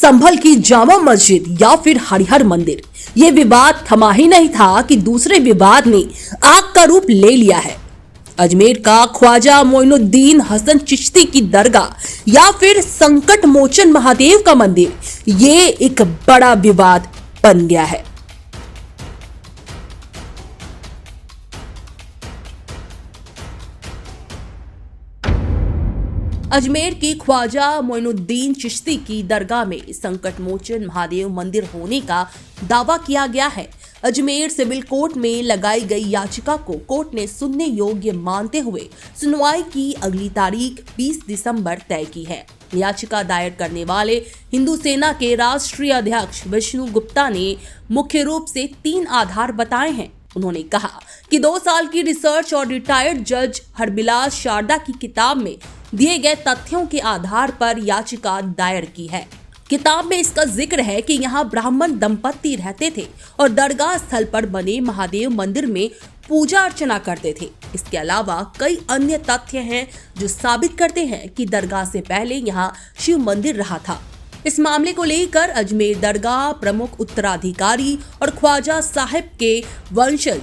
संभल की जामा मस्जिद या फिर हरिहर मंदिर, ये विवाद थमा ही नहीं था कि दूसरे विवाद ने आग का रूप ले लिया है। अजमेर का ख्वाजा मोइनुद्दीन हसन चिश्ती की दरगाह या फिर संकट मोचन महादेव का मंदिर, ये एक बड़ा विवाद बन गया है। अजमेर की ख्वाजा मोइनुद्दीन चिश्ती की दरगाह में संकट मोचन महादेव मंदिर होने का दावा किया गया है। अजमेर सिविल कोर्ट में लगाई गई याचिका को कोर्ट ने सुनने योग्य मानते हुए सुनवाई की अगली तारीख 20 दिसंबर तय की है। याचिका दायर करने वाले हिंदू सेना के राष्ट्रीय अध्यक्ष विष्णु गुप्ता ने मुख्य रूप से 3 आधार बताए हैं। उन्होंने कहा कि 2 साल की रिसर्च और रिटायर्ड जज हरबिलास शारदा की किताब में दिए गए तथ्यों के आधार पर याचिका दायर की है। किताब में इसका जिक्र है कि यहाँ ब्राह्मण दंपति रहते थे और दरगाह स्थल पर बने महादेव मंदिर में पूजा अर्चना करते थे। इसके अलावा कई अन्य तथ्य हैं जो साबित करते हैं कि दरगाह से पहले यहाँ शिव मंदिर रहा था। इस मामले को लेकर अजमेर दरगाह प्रमुख उत्तराधिकारी और ख्वाजा साहिब के वंशज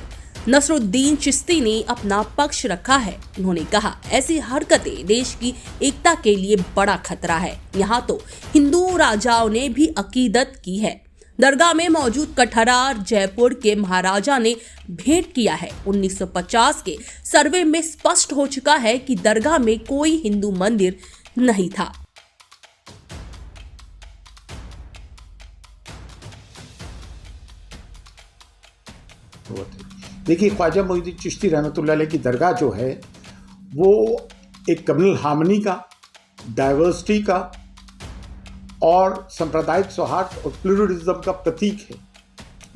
नसरुद्दीन चिश्ती ने अपना पक्ष रखा है। उन्होंने कहा, ऐसी हरकतें देश की एकता के लिए बड़ा खतरा है। यहाँ तो हिंदू राजाओं ने भी अकीदत की है। दरगाह में मौजूद कठहरा जयपुर के महाराजा ने भेंट किया है। 1950 के सर्वे में स्पष्ट हो चुका है कि दरगाह में कोई हिंदू मंदिर नहीं था। देखिए, ख्वाजा मोइनुद्दीन चिश्ती रहमतुल्लाह अलैह की दरगाह जो है वो एक कम्युनल हार्मनी का, डाइवर्सिटी का और सांप्रदायिक सौहार्द और प्लूरलिज्म का प्रतीक है।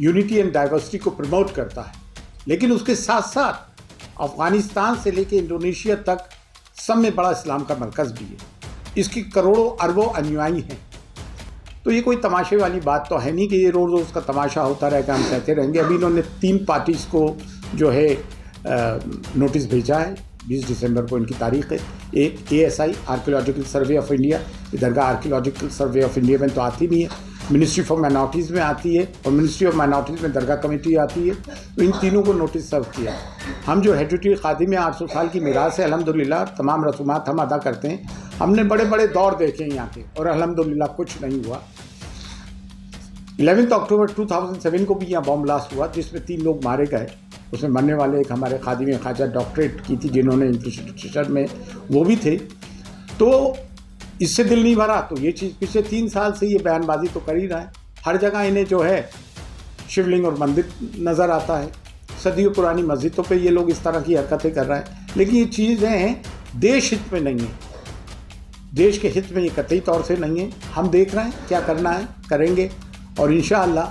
यूनिटी एंड डाइवर्सिटी को प्रमोट करता है, लेकिन उसके साथ साथ अफगानिस्तान से लेकर इंडोनेशिया तक सब में बड़ा इस्लाम का मरकज़ भी है। इसकी करोड़ों अरबों अनुयायी हैं। तो ये कोई तमाशे वाली बात तो है नहीं कि ये रोज़ रोज़ का तमाशा होता रहेगा, हम कहते रहेंगे। अभी इन्होंने 3 पार्टीज़ को जो है नोटिस भेजा है। 20 दिसंबर को इनकी तारीख है। एक ASI archaeological survey of India, Dargah archaeological survey of India में तो आती नहीं है, मिनिस्ट्री फॉर माइनॉरिटीज़ में आती है और मिनिस्ट्री ऑफ माइनॉरिटीज़ में दरगाह कमेटी आती है। तो इन तीनों को नोटिस सर्व किया। हम जो हेरिटेज खादिम 800 साल की मीरास है, अल्हम्दुलिल्लाह तमाम रसूमात हम अदा करते हैं। हमने बड़े बड़े दौर देखे हैं यहाँ के और अल्हम्दुलिल्लाह कुछ नहीं हुआ। 11 अक्टूबर 2007 को भी यहाँ बॉम्ब ब्लास्ट हुआ जिसमें 3 लोग मारे गए। उसमें मरने वाले एक हमारे खादिम ख्वाजा डॉक्टरेट की थी जिन्होंने इंफ्रास्ट्रक्चर में वो भी थे। तो इससे दिल नहीं भरा। तो ये चीज़ पिछले 3 साल से ये बयानबाजी तो कर ही रहा है। हर जगह इन्हें जो है शिवलिंग और मंदिर नज़र आता है। सदियों पुरानी मस्जिदों पे ये लोग इस तरह की हरकतें कर रहे हैं, लेकिन ये चीज़ें देश हित में नहीं है। देश के हित में ये कतई तौर से नहीं है। हम देख रहे हैं क्या करना है, करेंगे और इंशाअल्लाह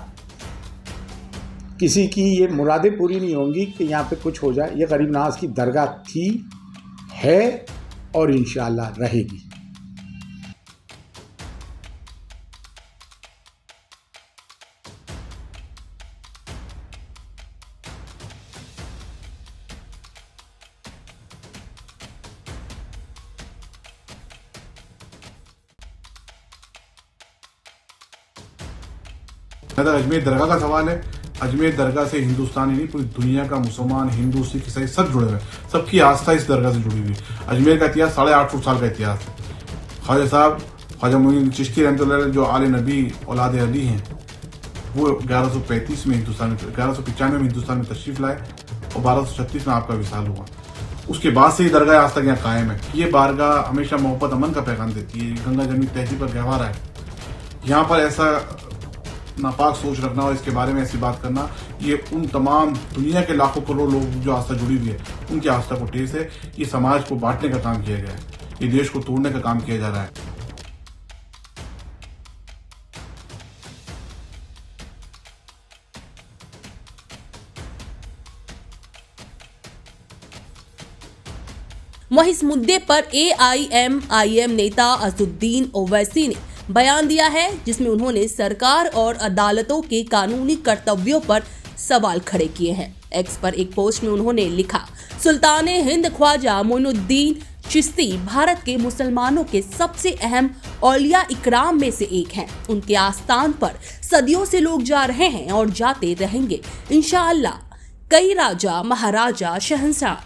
किसी की ये मुरादें पूरी नहीं होंगी कि यहाँ पे कुछ हो जाए। ये गरीब नवाज की दरगाह थी, है और इंशाअल्लाह रहेगी। अजमेर दरगाह का सवाल है। अजमेर दरगाह से हिंदुस्तान ही नहीं, पूरी दुनिया का मुसलमान, हिंदू, सिख, ईसाई सब जुड़े हुए हैं। सबकी आस्था इस दरगाह से जुड़ी हुई है। अजमेर का इतिहास 850 साल का इतिहास है। ख्वाजा साहब ख्वाजा मोइनुद्दीन चिश्ती रहमतुल्लाह अलैह जो आले नबी औलाद अली हैं, वो 1135 में 1195 में हिंदुस्तान में तशरीफ लाए और 1236 में आपका विसाल हुआ। उसके बाद से ये दरगाह आज तक यहाँ कायम है। ये बारगाह हमेशा मोहब्बत अमन का पैगाम देती है। गंगा जमनी तहजीब का गहवारा है। यहाँ पर ऐसा नापाक सोच रखना और इसके बारे में ऐसी बात करना, ये उन तमाम दुनिया के लाखों करोड़ लोग जो आस्था जुड़ी हुई है उनकी आस्था को ठेस है। ये समाज को बांटने का काम किया गया है। ये देश को तोड़ने का काम किया जा रहा है। वहीं इस मुद्दे पर AIMIM नेता असदुद्दीन ओवैसी ने बयान दिया है, जिसमें उन्होंने सरकार और अदालतों के कानूनी कर्तव्यों पर सवाल खड़े किए हैं। एक्स पर एक पोस्ट में उन्होंने लिखा, सुल्तान हिंद ख्वाजा मोइनुद्दीन चिश्ती भारत के मुसलमानों के सबसे अहम औलिया इकराम में से एक हैं। उनके आस्थान पर सदियों से लोग जा रहे हैं और जाते रहेंगे इंशाअल्लाह। कई राजा, महाराजा, शहंशाह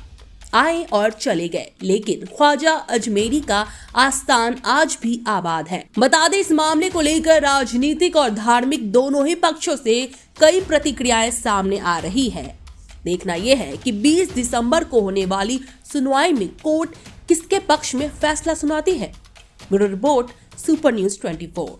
आए और चले गए, लेकिन ख्वाजा अजमेरी का आस्थान आज भी आबाद है। बता दें, इस मामले को लेकर राजनीतिक और धार्मिक दोनों ही पक्षों से कई प्रतिक्रियाएं सामने आ रही है। देखना यह है कि 20 दिसंबर को होने वाली सुनवाई में कोर्ट किसके पक्ष में फैसला सुनाती है। Bureau report, super news 24।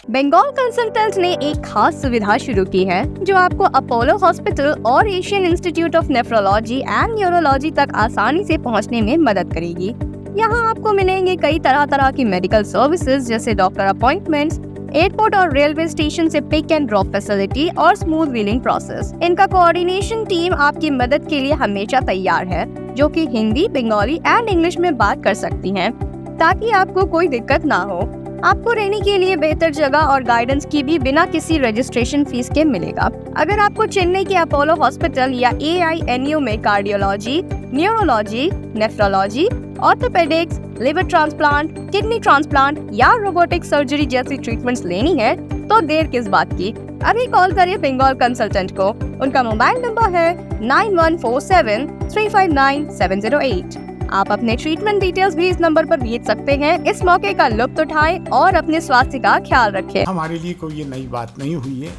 Bengal consultant ने एक खास सुविधा शुरू की है जो आपको अपोलो हॉस्पिटल और Asian Institute of Nephrology and Neurology तक आसानी से पहुंचने में मदद करेगी। यहां आपको मिलेंगे कई तरह की मेडिकल सर्विसेज जैसे डॉक्टर अपॉइंटमेंट्स, एयरपोर्ट और रेलवे स्टेशन से पिक एंड ड्रॉप फैसिलिटी और स्मूथ व्हीलिंग प्रोसेस। इनका कोऑर्डिनेशन टीम आपकी मदद के लिए हमेशा तैयार है, जो कि हिंदी, बंगाली एंड इंग्लिश में बात कर सकती हैं, ताकि आपको कोई दिक्कत ना हो। आपको रहने के लिए बेहतर जगह और गाइडेंस की भी बिना किसी रजिस्ट्रेशन फीस के मिलेगा। अगर आपको चेन्नई के अपोलो हॉस्पिटल या AINU में cardiology, neurology, nephrology, orthopaedics, liver transplant, kidney transplant या रोबोटिक सर्जरी जैसी ट्रीटमेंट्स लेनी है तो देर किस बात की। अभी कॉल करें बंगाल कंसल्टेंट को। उनका मोबाइल नंबर है 9147359708। आप अपने ट्रीटमेंट डिटेल्स भी इस नंबर पर भेज सकते हैं। इस मौके का लुत्फ उठाएं और अपने स्वास्थ्य का ख्याल रखें। हमारे लिए कोई ये नई बात नहीं हुई है।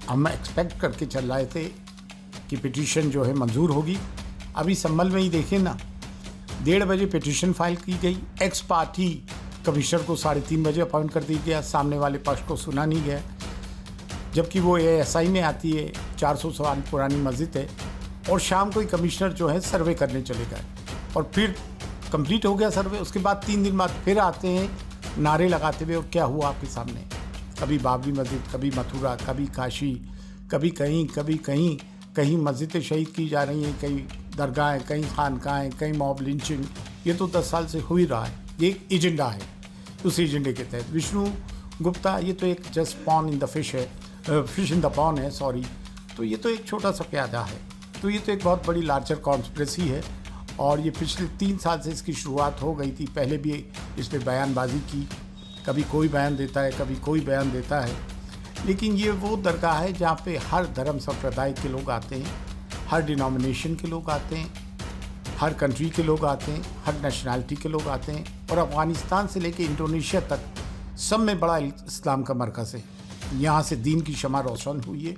हम एक्सपेक्ट करके चल रहे थे कि पिटीशन जो है मंजूर होगी। अभी संभल में ही देखें ना, 1:30 बजे पिटीशन फाइल की गई। एक्स पार्टी कमिश्नर को 3:30 बजे अपॉइंट कर दिया गया। सामने वाले पक्ष को सुना नहीं गया, जबकि वो ASI में आती है। 400 साल पुरानी मस्जिद है। और शाम को ही कमिश्नर जो है सर्वे करने चले गए और फिर कंप्लीट हो गया सर्वे। उसके बाद 3 दिन बाद फिर आते हैं नारे लगाते हुए। और क्या हुआ आपके सामने? कभी बाबरी मस्जिद, कभी मथुरा, कभी काशी, कभी कहीं, कभी कहीं। कहीं मस्जिदें शहीद की जा रही हैं, कहीं दरगाहें, कहीं खानकाहें, कहीं मॉब लिंचिंग। ये तो 10 साल से हो ही रहा है। ये एक एजेंडा है। उस एजेंडे के तहत विष्णु गुप्ता, ये तो एक just pond in the fish है, फिश इन द पॉन है, सॉरी। तो ये तो एक छोटा सा प्यादा है। तो ये तो एक बहुत बड़ी लार्जर कॉन्स्पिरेसी है। और ये पिछले 3 साल से इसकी शुरुआत हो गई थी। पहले भी इस पर बयानबाजी की, कभी कोई बयान देता है, कभी कोई बयान देता है। लेकिन ये वो दरगाह है जहाँ पे हर धर्म संप्रदाय के लोग आते हैं, हर डिनोमिनेशन के लोग आते हैं, हर कंट्री के लोग आते हैं, हर नेशनैलिटी के लोग आते हैं। और अफ़गानिस्तान से लेके इंडोनेशिया तक सब में बड़ा इस्लाम का मरकज़ है। यहाँ से दीन की शमा रोशन हुई है।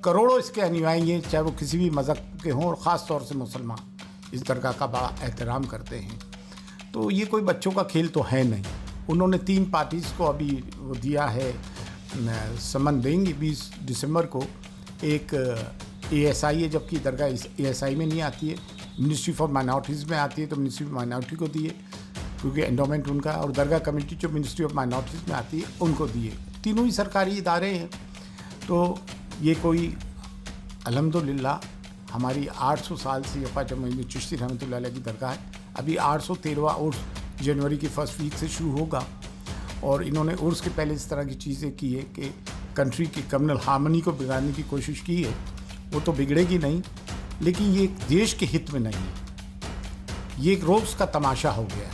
करोड़ों इसके अनुयायी हैं, चाहे वो किसी भी मज़हब के हों, और ख़ास तौर से मुसलमान इस दरगाह का बड़ा एहतराम करते हैं। तो ये कोई बच्चों का खेल तो है नहीं। उन्होंने 3 पार्टीज़ को अभी वो दिया है, समन देंगे 20 दिसंबर को। एक ASI है, जबकि दरगाह ASI में नहीं आती है, मिनिस्ट्री फॉर माइनॉरिटीज़ में आती है। तो मिनिस्ट्री ऑफ माइनॉरिटी को दिए, क्योंकि एंडोमेंट उनका। और दरगाह कमेटी जो मिनिस्ट्री ऑफ माइनॉरिटीज़ में आती है उनको दिए। तीनों ही सरकारी इदारे हैं। तो ये कोई अल्हम्दुलिल्लाह हमारी 800 साल से ख्वाजा मोइनुद्दीन चिश्ती रहमतुल्लाह अलैह की दरगाह है। अभी 813वां उर्स जनवरी की फर्स्ट वीक से शुरू होगा। और इन्होंने उर्स के पहले इस तरह की चीज़ें की है कि कंट्री की कम्युनल हार्मनी को बिगाड़ने की कोशिश की है। वो तो बिगड़ेगी नहीं, लेकिन ये देश के हित में नहीं है। ये एक रोज़ का तमाशा हो गया है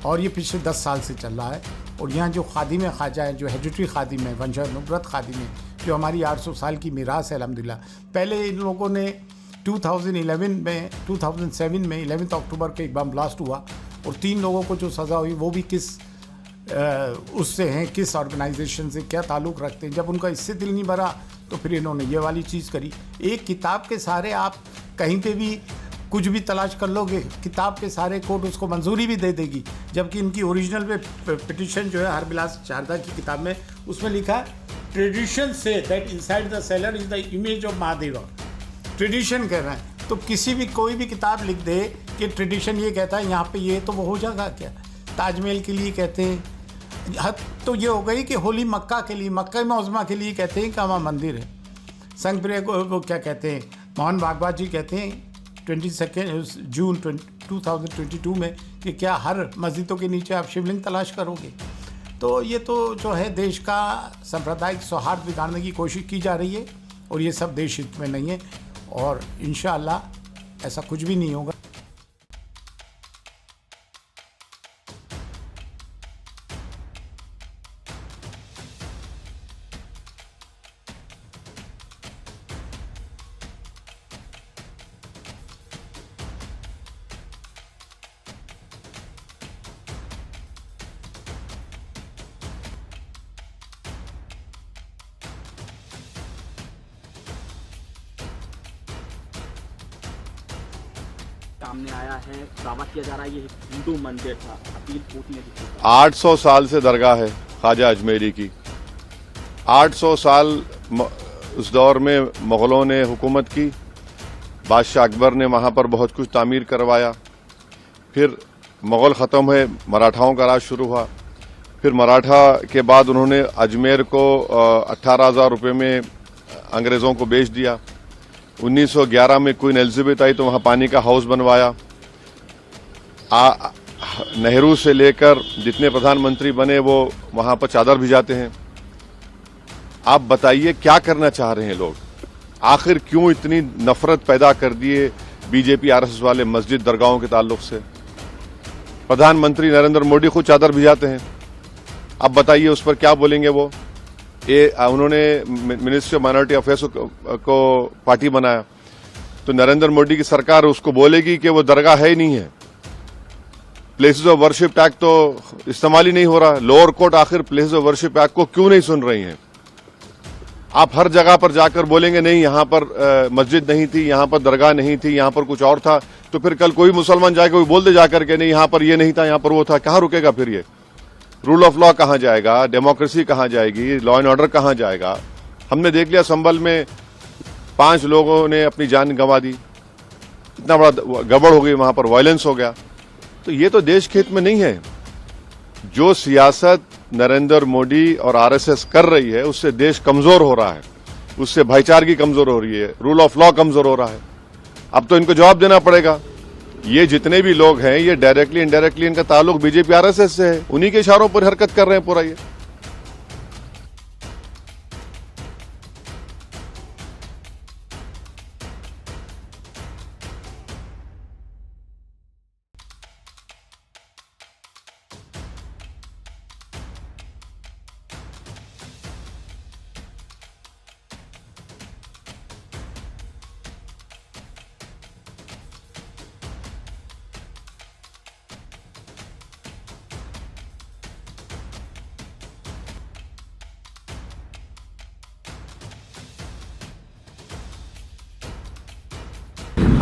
और ये पिछले 10 साल से चल रहा है। और यहाँ जो खादिम ख्वाजा है, जो हेरिडिटरी खादिम है, वंशानुव्रत खादिम है, जो हमारी 800 साल की मीरास है अल्हम्दुलिल्लाह। पहले इन लोगों ने 2007 में 11 अक्टूबर को एक बम ब्लास्ट हुआ और 3 लोगों को जो सज़ा हुई वो भी किस उससे हैं, किस ऑर्गेनाइजेशन से क्या ताल्लुक़ रखते हैं। जब उनका इससे दिल नहीं भरा तो फिर इन्होंने ये वाली चीज़ करी। एक किताब के सहारे आप कहीं पे भी कुछ भी तलाश कर लोगे, किताब के सारे कोर्ट उसको मंजूरी भी दे देगी। जबकि इनकी ओरिजिनल में पिटिशन जो है हरबिलास शारदा की किताब में, उसमें लिखा है tradition say that inside the seller is the image of Mahadeva. Tradition कह रहा है, तो किसी भी कोई भी किताब लिख दे कि ट्रेडिशन ये कहता है यहाँ पे ये, तो वो हो जाएगा क्या? ताजमहल के लिए कहते हैं, हद तो ये हो गई कि होली मक्का के लिए, मक्का मौजमा के लिए कहते हैं कि वहाँ मंदिर है। संग प्रिय को वो क्या कहते हैं, मोहन भागवत जी कहते हैं 22 जून 2022 में कि क्या हर मस्जिदों के नीचे आप शिवलिंग तलाश करोगे? तो ये तो जो है देश का सांप्रदायिक सौहार्द बिगाड़ने की कोशिश की जा रही है और ये सब देश हित में नहीं है और इंशाअल्लाह ऐसा कुछ भी नहीं होगा। सामने आया है, दावा किया जा रहा है ये हिंदू मंदिर था, अपील कोर्ट ने दी। 800 साल से दरगाह है ख्वाजा अजमेरी की। 800 साल उस दौर में मुग़लों ने हुकूमत की, बादशाह अकबर ने वहाँ पर बहुत कुछ तामीर करवाया, फिर मुग़ल ख़त्म हुए, मराठाओं का राज शुरू हुआ, फिर मराठा के बाद उन्होंने अजमेर को 18,000 रुपये में अंग्रेज़ों को बेच दिया। 1911 में क्वीन एलिजाबेथ आई तो वहाँ पानी का हाउस बनवाया। नेहरू से लेकर जितने प्रधानमंत्री बने वो वहाँ पर चादर भिजाते हैं। आप बताइए क्या करना चाह रहे हैं लोग? आखिर क्यों इतनी नफरत पैदा कर दिए बीजेपी आरएसएस वाले मस्जिद दरगाहों के ताल्लुक से? प्रधानमंत्री नरेंद्र मोदी खुद चादर भिजाते हैं। अब बताइए उस पर क्या बोलेंगे वो? उन्होंने मिनिस्ट्री ऑफ माइनॉरिटी अफेयर्स को पार्टी बनाया तो नरेंद्र मोदी की सरकार उसको बोलेगी कि वो दरगाह है ही नहीं है। प्लेसेस ऑफ वर्शिप एक्ट तो इस्तेमाल ही नहीं हो रहा। लोअर कोर्ट आखिर प्लेसेस ऑफ वर्शिप एक्ट को क्यों नहीं सुन रही हैं? आप हर जगह पर जाकर बोलेंगे नहीं यहां पर मस्जिद नहीं थी, यहां पर दरगाह नहीं थी, यहां पर कुछ और था, तो फिर कल कोई मुसलमान जाकर कोई बोल दे जाकर के नहीं यहां पर ये नहीं था, यहां पर वो था। कहां रुकेगा फिर ये? रूल ऑफ लॉ कहां जाएगा? डेमोक्रेसी कहां जाएगी? लॉ एंड ऑर्डर कहां जाएगा? हमने देख लिया संभल में 5 लोगों ने अपनी जान गंवा दी, इतना बड़ा गड़बड़ हो गई, वहां पर वायलेंस हो गया। तो ये तो देश के हित में नहीं है। जो सियासत नरेंद्र मोदी और आरएसएस कर रही है उससे देश कमजोर हो रहा है, उससे भाईचारगी कमजोर हो रही है, रूल ऑफ लॉ कमजोर हो रहा है। अब तो इनको जवाब देना पड़ेगा। ये जितने भी लोग हैं ये डायरेक्टली इनडायरेक्टली इनका ताल्लुक बीजेपी आरएसएस से है, उन्हीं के इशारों पर हरकत कर रहे हैं पूरा ये।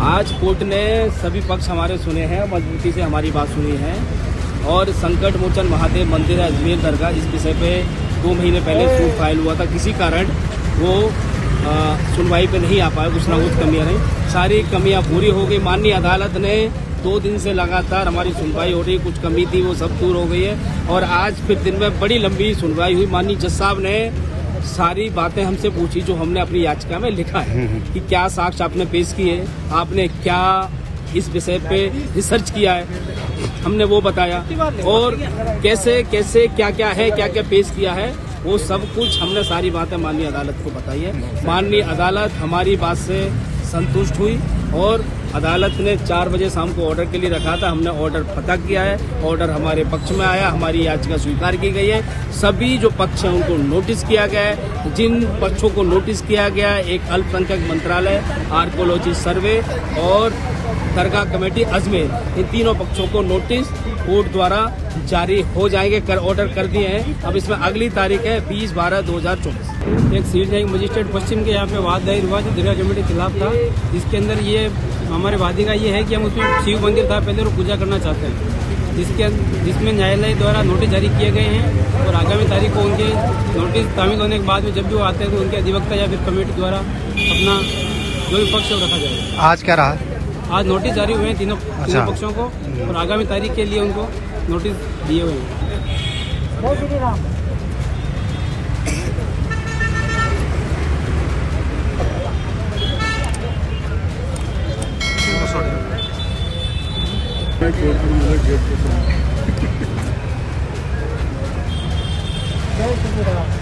आज कोर्ट ने सभी पक्ष हमारे सुने हैं, मजबूती से हमारी बात सुनी है और संकट मोचन महादेव मंदिर अजमेर दरगाह इस विषय पे 2 महीने पहले सूट फाइल हुआ था। किसी कारण वो सुनवाई पे नहीं आ पाया, कुछ ना कुछ कमियां रही, सारी कमियां पूरी हो गई। माननीय अदालत ने 2 दिन से लगातार हमारी सुनवाई हो रही, कुछ कमी थी वो सब दूर हो गई है और आज फिर दिन में बड़ी लंबी सुनवाई हुई। माननीय जज साहब ने सारी बातें हमसे पूछी जो हमने अपनी याचिका में लिखा है कि क्या साक्ष्य आपने पेश किए, आपने क्या इस विषय पे रिसर्च किया है, हमने वो बताया और कैसे कैसे क्या क्या है, क्या क्या पेश किया है, वो सब कुछ हमने सारी बातें माननीय अदालत को बताई है। माननीय अदालत हमारी बात से संतुष्ट हुई और अदालत ने 4 बजे शाम को ऑर्डर के लिए रखा था। हमने ऑर्डर पता किया है, ऑर्डर हमारे पक्ष में आया, हमारी याचिका स्वीकार की गई है। सभी जो पक्ष हैं उनको नोटिस किया गया है। जिन पक्षों को नोटिस किया गया है, एक अल्पसंख्यक मंत्रालय, आर्कोलॉजी सर्वे और दरगाह कमेटी अजमेर, इन तीनों पक्षों को नोटिस कोर्ट द्वारा जारी हो जाएंगे, ऑर्डर कर दिए हैं। अब इसमें अगली तारीख है 20/12/2024। एक सीट न्यायिक मजिस्ट्रेट पश्चिम के यहाँ पे वाद दायर हुआ जो दरगाह कमेटी के खिलाफ था, जिसके अंदर ये हमारे वादी का ये है कि हम उसमें शिव मंदिर था पहले और पूजा करना चाहते हैं, जिसमें न्यायालय द्वारा नोटिस जारी किए गए हैं और आगामी तारीख को उनके नोटिस तामील होने के बाद में जब भी वो आते हैं तो उनके अधिवक्ता या फिर कमेटी द्वारा अपना जो भी पक्ष है वो रखा जाएगा। आज क्या रहा? आज नोटिस जारी हुए हैं तीनों पक्षों को और आगामी तारीख के लिए उनको नोटिस दिए हुए हैं। पूरा